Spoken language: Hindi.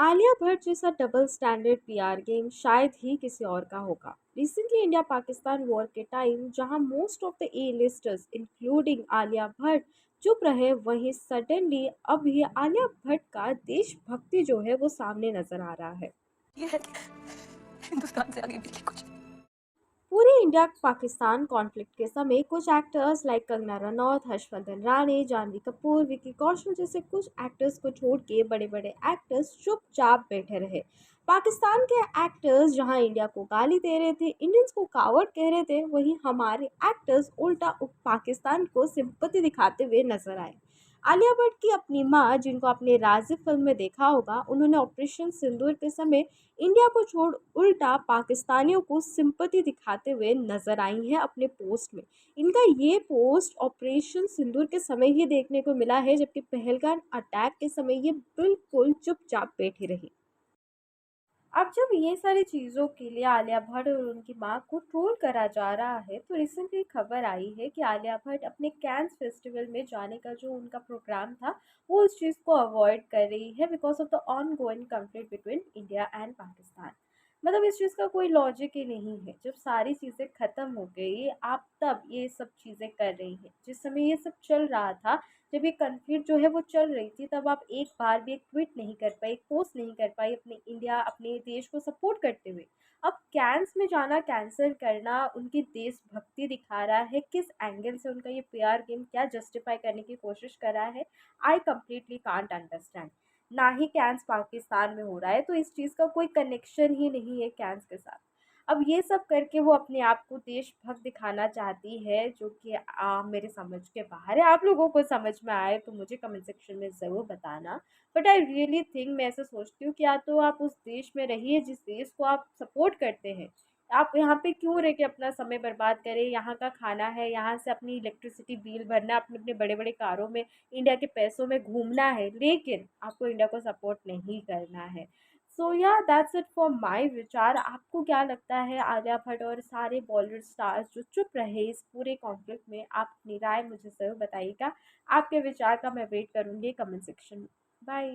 आलिया भट्ट जैसा डबल स्टैंडर्ड पीआर गेम शायद ही किसी और का होगा। रिसेंटली इंडिया पाकिस्तान वॉर के टाइम जहां most of the A listers including Alia Bhatt चुप रहे, वहीं सडनली अब ये आलिया भट्ट का देशभक्ति जो है वो सामने नजर आ रहा है। ये है कि हिंदुस्तान से आगे पीछे कुछ पूरे इंडिया पाकिस्तान कॉन्फ्लिक्ट के समय कुछ एक्टर्स लाइक कंगना रनौत, हर्षवर्धन राणे, जानवी कपूर, विकी कौशल जैसे कुछ एक्टर्स को छोड़ के बड़े बड़े एक्टर्स चुपचाप बैठे रहे। पाकिस्तान के एक्टर्स जहां इंडिया को गाली दे रहे थे, इंडियंस को कावर्ड कह रहे थे, वहीं हमारे एक्टर्स उल्टा पाकिस्तान को सिंपत्ति दिखाते हुए नजर आए। आलिया भट्ट की अपनी मां, जिनको आपने राजी फिल्म में देखा होगा, उन्होंने ऑपरेशन सिंदूर के समय इंडिया को छोड़ उल्टा पाकिस्तानियों को सिंपत्ति दिखाते हुए नजर आई हैं अपने पोस्ट में। इनका ये पोस्ट ऑपरेशन सिंदूर के समय ही देखने को मिला है, जबकि पहलगाम अटैक के समय ये बिल्कुल चुपचाप बैठी रही। अब जब ये सारी चीज़ों के लिए आलिया भट्ट और उनकी मां को ट्रोल करा जा रहा है, तो रिसेंटली खबर आई है कि आलिया भट्ट अपने कैंस फेस्टिवल में जाने का जो उनका प्रोग्राम था, वो उस चीज़ को अवॉइड कर रही है because of the on going conflict between India and Pakistan. मतलब इस चीज़ का कोई लॉजिक ही नहीं है। जब सारी चीज़ें ख़त्म हो गई, आप तब ये सब चीज़ें कर रही हैं। जिस समय ये सब चल रहा था, जब ये कन्फ्लिक्ट जो है वो चल रही थी, तब आप एक बार भी एक ट्वीट नहीं कर पाई, एक पोस्ट नहीं कर पाई अपने इंडिया, अपने देश को सपोर्ट करते हुए। अब कैंस में जाना कैंसिल करना उनकी देशभक्ति दिखा रहा है। किस एंगल से उनका ये पीआर गेम क्या जस्टिफाई करने की कोशिश कर रहा है, आई कंप्लीटली कांट अंडरस्टैंड। ना ही कैंस पाकिस्तान में हो रहा है, तो इस चीज़ का कोई कनेक्शन ही नहीं है कैंस के साथ। अब ये सब करके वो अपने आप को देशभक्त दिखाना चाहती है, जो कि मेरे समझ के बाहर है। आप लोगों को समझ में आए तो मुझे कमेंट सेक्शन में ज़रूर बताना। बट आई रियली थिंक, मैं ऐसा सोचती हूँ कि या तो आप उस देश में रहिए जिस देश को आप सपोर्ट करते हैं। आप यहाँ पे क्यों रह के अपना समय बर्बाद करें? यहाँ का खाना है, यहाँ से अपनी इलेक्ट्रिसिटी बिल भरना, अपने अपने बड़े बड़े कारों में इंडिया के पैसों में घूमना है, लेकिन आपको इंडिया को सपोर्ट नहीं करना है। सो या दैट्स इट फॉर माय विचार। आपको क्या लगता है आलिया भट्ट और सारे बॉलीवुड स्टार्स जो चुप रहे इस पूरे कॉन्फ्लिक्ट में? आप अपनी राय मुझे ज़रूर बताइएगा। आपके विचार का मैं वेट करूँगी कमेंट सेक्शन में। बाय।